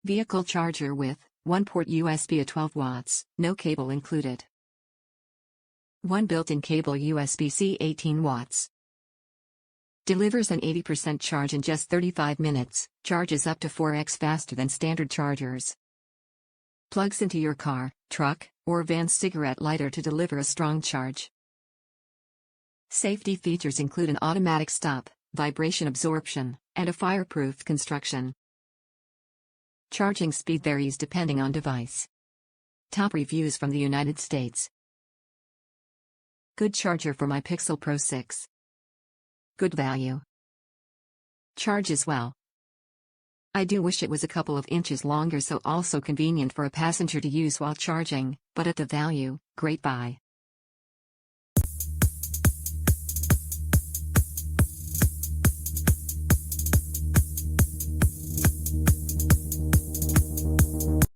Vehicle charger with 1 port USB at 12 watts, no cable included. 1 built-in cable USB-C 18 watts. Delivers an 80% charge in just 35 minutes, charges up to 4x faster than standard chargers. Plugs into your car, truck, or van's cigarette lighter to deliver a strong charge. Safety features include an automatic stop, vibration absorption, and a fireproof construction. Charging speed varies depending on device. Top reviews from the United States. Good charger for my Pixel Pro 6. Good value. Charges well. I do wish it was a couple of inches longer, so also convenient for a passenger to use while charging, but at the value, great buy.